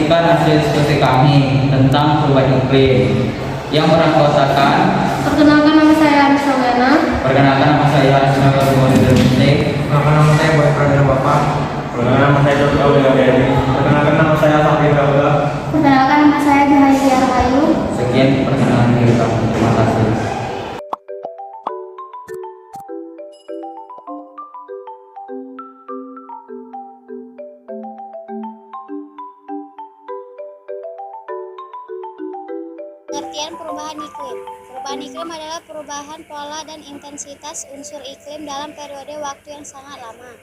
menyaksikan hasil diskusi kami tentang perubahan iklim yang beranggotakan. Perkenalkan, nama saya Aris Rogana. Perkenalkan, nama saya Aris Rogana. Perkenalkan, nama saya Boy Pradana Bapak. Perkenalkan, nama saya Dr. Aurel Gayani. Perkenalkan, nama saya Safi Praboga. Perkenalkan, nama saya Jahaya Rahayu. Sekian perkenalan diri kami. Terima kasih. Pengertian perubahan iklim. Perubahan iklim adalah perubahan pola dan intensitas unsur iklim dalam periode waktu yang sangat lama.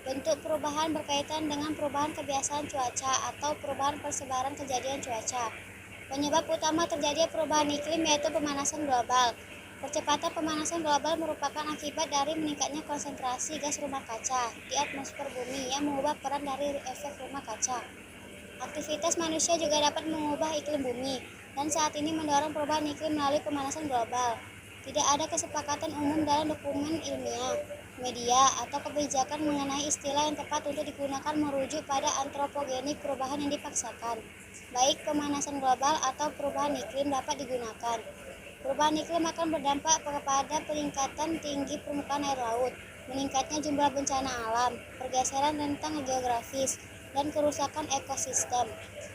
Bentuk perubahan berkaitan dengan perubahan kebiasaan cuaca atau perubahan persebaran kejadian cuaca. Penyebab utama terjadinya perubahan iklim yaitu pemanasan global. Percepatan pemanasan global merupakan akibat dari meningkatnya konsentrasi gas rumah kaca di atmosfer bumi yang mengubah peran dari efek rumah kaca. Aktivitas manusia juga dapat mengubah iklim bumi, dan saat ini mendorong perubahan iklim melalui pemanasan global. Tidak ada kesepakatan umum dalam dokumen ilmiah, media, atau kebijakan mengenai istilah yang tepat untuk digunakan merujuk pada antropogenik perubahan yang dipaksakan. Baik pemanasan global atau perubahan iklim dapat digunakan. Perubahan iklim akan berdampak kepada peningkatan tinggi permukaan air laut, meningkatnya jumlah bencana alam, pergeseran rentang geografis, dan kerusakan ekosistem.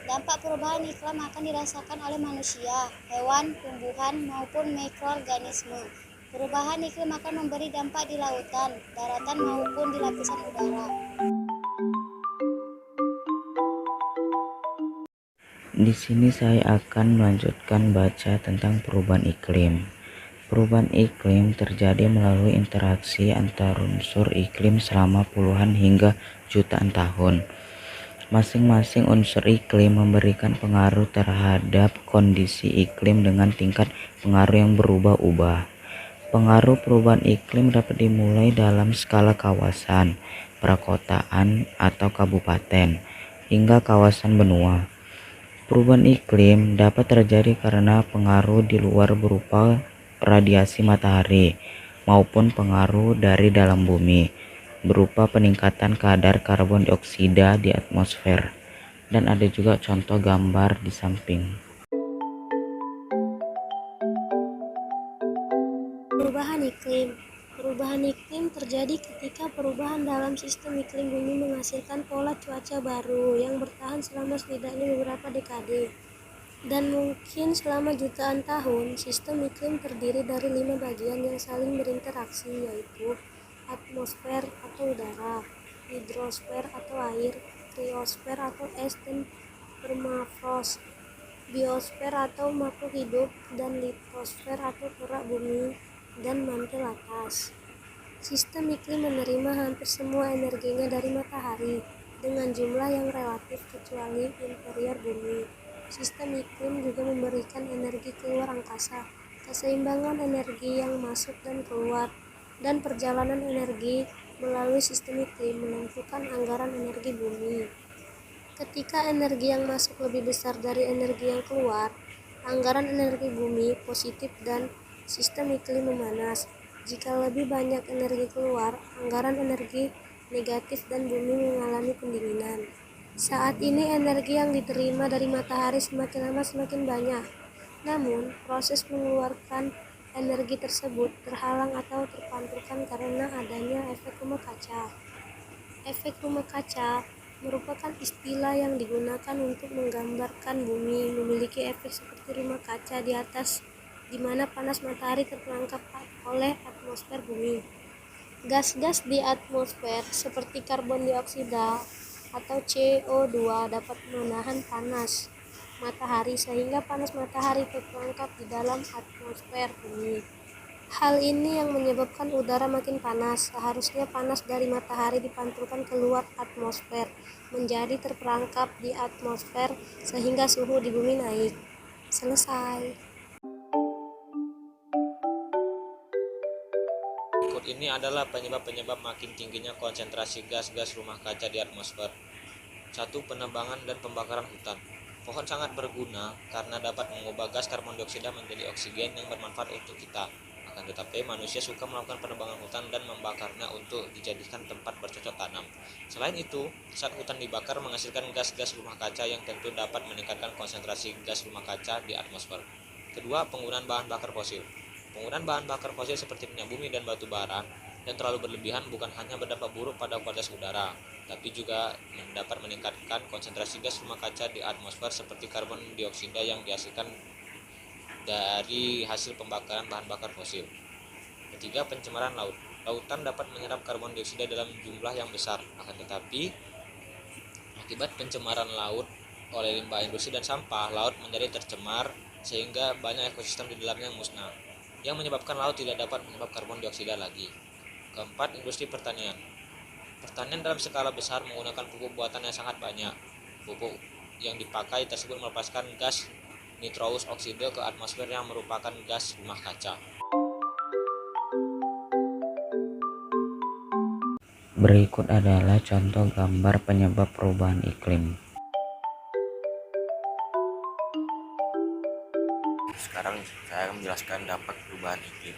Dampak perubahan iklim akan dirasakan oleh manusia, hewan, tumbuhan, maupun mikroorganisme. Perubahan iklim akan memberi dampak di lautan, daratan, maupun di lapisan udara. Di sini saya akan melanjutkan baca tentang perubahan iklim. Perubahan iklim terjadi melalui interaksi antar unsur iklim selama puluhan hingga jutaan tahun. Masing-masing unsur iklim memberikan pengaruh terhadap kondisi iklim dengan tingkat pengaruh yang berubah-ubah. Pengaruh perubahan iklim dapat dimulai dalam skala kawasan, perkotaan, atau kabupaten, hingga kawasan benua. Perubahan iklim dapat terjadi karena pengaruh di luar berupa radiasi matahari maupun pengaruh dari dalam bumi berupa peningkatan kadar karbon dioksida di atmosfer, dan ada juga contoh gambar di samping. Perubahan iklim. Perubahan iklim terjadi ketika perubahan dalam sistem iklim bumi menghasilkan pola cuaca baru yang bertahan selama setidaknya beberapa dekade dan mungkin selama jutaan tahun. Sistem iklim terdiri dari 5 bagian yang saling berinteraksi, yaitu atmosfer atau udara, hidrosfer atau air, kriosfer atau es dan permafrost, biosfer atau makhluk hidup, dan litosfer atau kerak bumi dan mantel atas. Sistem iklim menerima hampir semua energinya dari matahari dengan jumlah yang relatif kecuali interior bumi. Sistem iklim juga memberikan energi keluar angkasa. Keseimbangan energi yang masuk dan keluar dan perjalanan energi melalui sistem iklim menentukan anggaran energi bumi. Ketika energi yang masuk lebih besar dari energi yang keluar, anggaran energi bumi positif dan sistem iklim memanas. Jika lebih banyak energi keluar, anggaran energi negatif dan bumi mengalami pendinginan. Saat ini energi yang diterima dari matahari semakin lama semakin banyak. Namun, proses mengeluarkan energi tersebut terhalang atau terpantulkan karena adanya efek rumah kaca. Efek rumah kaca merupakan istilah yang digunakan untuk menggambarkan bumi memiliki efek seperti rumah kaca di atas, di mana panas matahari terperangkap oleh atmosfer bumi. Gas-gas di atmosfer seperti karbon dioksida atau CO2 dapat menahan panas matahari sehingga panas matahari terperangkap di dalam atmosfer bumi. Hal ini yang menyebabkan udara makin panas. Seharusnya panas dari matahari dipantulkan keluar atmosfer menjadi terperangkap di atmosfer sehingga suhu di bumi naik. Selesai. Berikut ini adalah penyebab-penyebab makin tingginya konsentrasi gas-gas rumah kaca di atmosfer. 1. Penebangan dan pembakaran hutan. Pohon sangat berguna karena dapat mengubah gas karbon dioksida menjadi oksigen yang bermanfaat untuk kita. Akan tetapi manusia suka melakukan penebangan hutan dan membakarnya untuk dijadikan tempat bercocok tanam. Selain itu, saat hutan dibakar menghasilkan gas-gas rumah kaca yang tentu dapat meningkatkan konsentrasi gas rumah kaca di atmosfer. Kedua, penggunaan bahan bakar fosil. Penggunaan bahan bakar fosil seperti minyak bumi dan batu bara yang terlalu berlebihan bukan hanya berdampak buruk pada kualitas udara, tapi juga dapat meningkatkan konsentrasi gas rumah kaca di atmosfer seperti karbon dioksida yang dihasilkan dari hasil pembakaran bahan bakar fosil. Ketiga, pencemaran laut. Lautan dapat menyerap karbon dioksida dalam jumlah yang besar, akan tetapi akibat pencemaran laut oleh limbah industri dan sampah, laut menjadi tercemar sehingga banyak ekosistem di dalamnya musnah, yang menyebabkan laut tidak dapat menyerap karbon dioksida lagi. Keempat, industri pertanian. Pertanian dalam skala besar menggunakan pupuk buatan yang sangat banyak. Pupuk yang dipakai tersebut melepaskan gas nitrous oksida ke atmosfer yang merupakan gas rumah kaca. Berikut adalah contoh gambar penyebab perubahan iklim. Sekarang saya akan menjelaskan dampak perubahan iklim.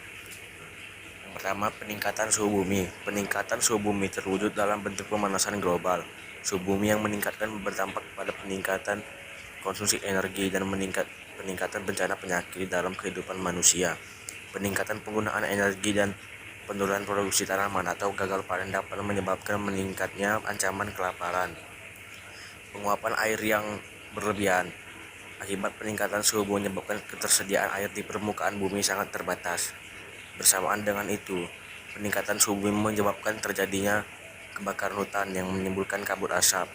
Yang pertama, peningkatan suhu bumi. Peningkatan suhu bumi terwujud dalam bentuk pemanasan global. Suhu bumi yang meningkatkan berdampak pada peningkatan konsumsi energi dan peningkatan bencana penyakit dalam kehidupan manusia. Peningkatan penggunaan energi dan penurunan produksi tanaman atau gagal panen dapat menyebabkan meningkatnya ancaman kelaparan. Penguapan air yang berlebihan. Akibat peningkatan suhu bumi menyebabkan ketersediaan air di permukaan bumi sangat terbatas. Bersamaan dengan itu, peningkatan suhu bumi menyebabkan terjadinya kebakaran hutan yang menimbulkan kabut asap.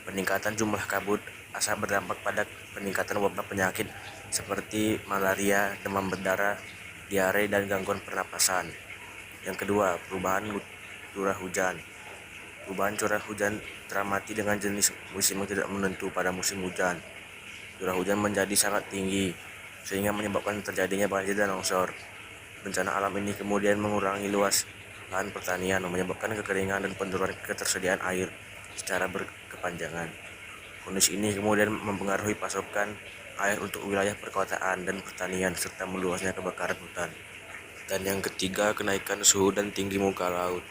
Peningkatan jumlah kabut asap berdampak pada peningkatan wabah penyakit seperti malaria, demam berdarah, diare, dan gangguan pernapasan. Yang kedua, perubahan curah hujan. Perubahan curah hujan teramati dengan jenis musim yang tidak menentu pada musim hujan. Curah hujan menjadi sangat tinggi, sehingga menyebabkan terjadinya banjir dan longsor. Bencana alam ini kemudian mengurangi luas lahan pertanian, menyebabkan kekeringan dan penurunan ketersediaan air secara berkepanjangan. Kondisi ini kemudian mempengaruhi pasokan air untuk wilayah perkotaan dan pertanian, serta meluasnya kebakaran hutan. Dan yang ketiga, kenaikan suhu dan tinggi muka laut.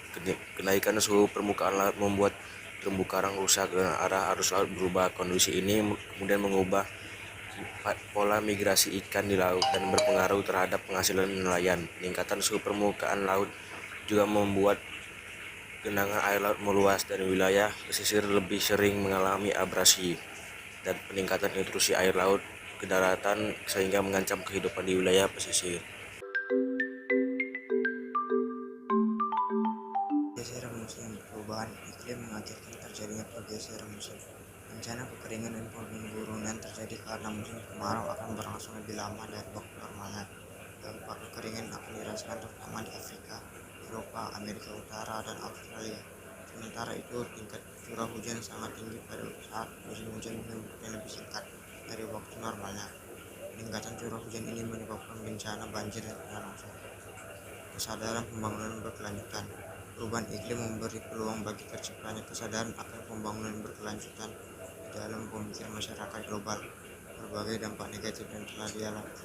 Kenaikan suhu permukaan laut membuat terumbu karang rusak dan arah arus laut berubah. Kondisi ini kemudian mengubah pola migrasi ikan di laut dan berpengaruh terhadap penghasilan nelayan. Peningkatan suhu permukaan laut juga membuat genangan air laut meluas dan wilayah pesisir lebih sering mengalami abrasi, dan peningkatan intrusi air laut ke daratan sehingga mengancam kehidupan di wilayah pesisir. Pergeseran musim. Perubahan iklim mengakibatkan terjadinya pergeseran musim. Bencana kekeringan dan pengguguran terjadi karena musim kemarau akan berlangsung lebih lama dari waktu normalnya. Dampak kekeringan akan dirasakan terutama di Afrika, Eropa, Amerika Utara, dan Australia. Sementara itu, tingkat curah hujan sangat tinggi pada saat musim hujan lebih singkat dari waktu normalnya. Peningkatan curah hujan ini menyebabkan bencana banjir dan longsor. Kesadaran pembangunan berkelanjutan. Perubahan iklim memberi peluang bagi terciptanya kesadaran akan pembangunan berkelanjutan di dalam pemikiran masyarakat global. Berbagai dampak negatif yang telah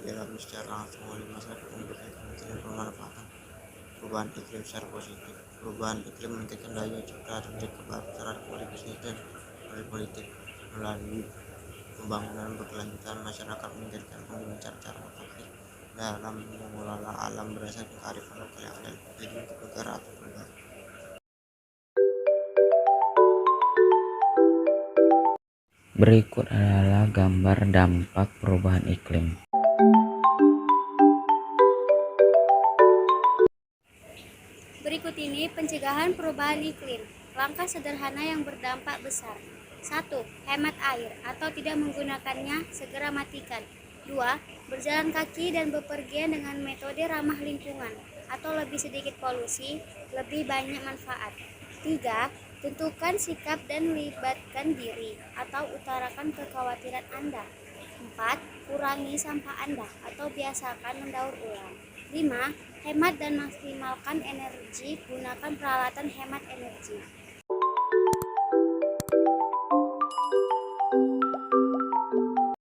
dialami secara langsung oleh masyarakat memberikan kemungkinan pemanfaatan perubahan iklim secara positif. Perubahan iklim meningkatkan daya cipta dan kebahagiaan oleh bisnis dan oleh politik. Melalui pembangunan berkelanjutan, masyarakat menjadikan penggunaan cara-cara efektif dalam mengelola alam berdasarkan kearifan lokal yang ada di lingkup negara atau keluarga. Berikut adalah gambar dampak perubahan iklim. Berikut ini pencegahan perubahan iklim. Langkah sederhana yang berdampak besar. 1. Hemat air atau tidak menggunakannya, segera matikan. 2. Berjalan kaki dan bepergian dengan metode ramah lingkungan atau lebih sedikit polusi, lebih banyak manfaat. 3. Tentukan sikap dan libatkan diri atau utarakan kekhawatiran Anda. 4. Kurangi sampah Anda atau biasakan mendaur ulang. 5. Hemat dan maksimalkan energi, gunakan peralatan hemat energi.